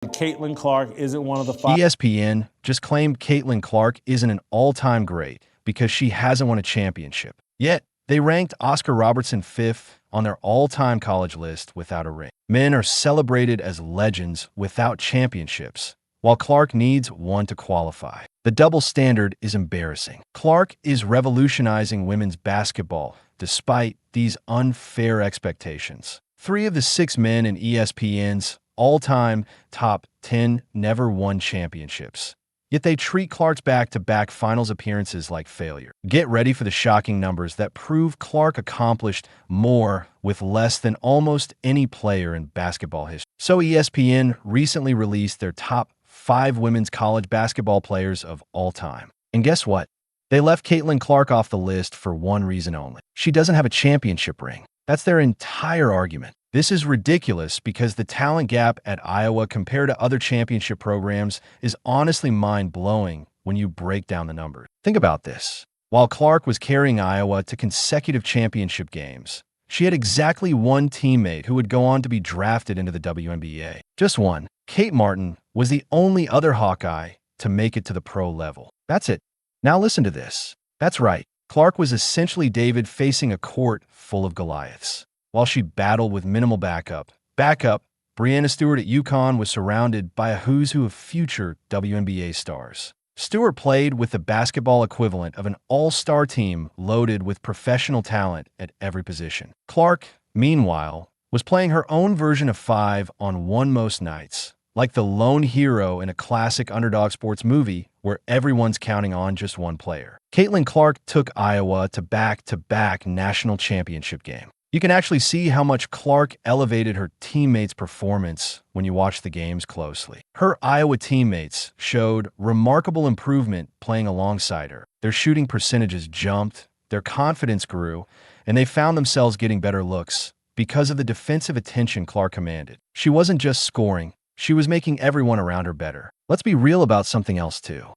Caitlin Clark isn't one of the five. ESPN just claimed Caitlin Clark isn't an all-time great because she hasn't won a championship. Yet, they ranked Oscar Robertson 5th on their all-time college list without a ring. Men are celebrated as legends without championships, while Clark needs one to qualify. The double standard is embarrassing. Clark is revolutionizing women's basketball despite these unfair expectations. 3 of the 6 men in ESPN's all-time top 10 never won championships. Yet they treat Clark's back-to-back finals appearances like failure. Get ready for the shocking numbers that prove Clark accomplished more with less than almost any player in basketball history. So ESPN recently released their top 5 women's college basketball players of all time. And guess what? They left Caitlin Clark off the list for one reason only. She doesn't have a championship ring. That's their entire argument. This is ridiculous because the talent gap at Iowa compared to other championship programs is honestly mind-blowing when you break down the numbers. Think about this. While Clark was carrying Iowa to consecutive championship games, she had exactly one teammate who would go on to be drafted into the WNBA. Just one. Kate Martin was the only other Hawkeye to make it to the pro level. That's it. Now listen to this. That's right. Clark was essentially David facing a court full of Goliaths. While she battled with minimal backup, Breanna Stewart at UConn was surrounded by a who's who of future WNBA stars. Stewart played with the basketball equivalent of an all-star team loaded with professional talent at every position. Clark, meanwhile, was playing her own version of 5 on 1 most nights, like the lone hero in a classic underdog sports movie where everyone's counting on just one player. Caitlin Clark took Iowa to back-to-back national championship game. You can actually see how much Clark elevated her teammates' performance when you watch the games closely. Her Iowa teammates showed remarkable improvement playing alongside her. Their shooting percentages jumped, their confidence grew, and they found themselves getting better looks because of the defensive attention Clark commanded. She wasn't just scoring, she was making everyone around her better. Let's be real about something else too.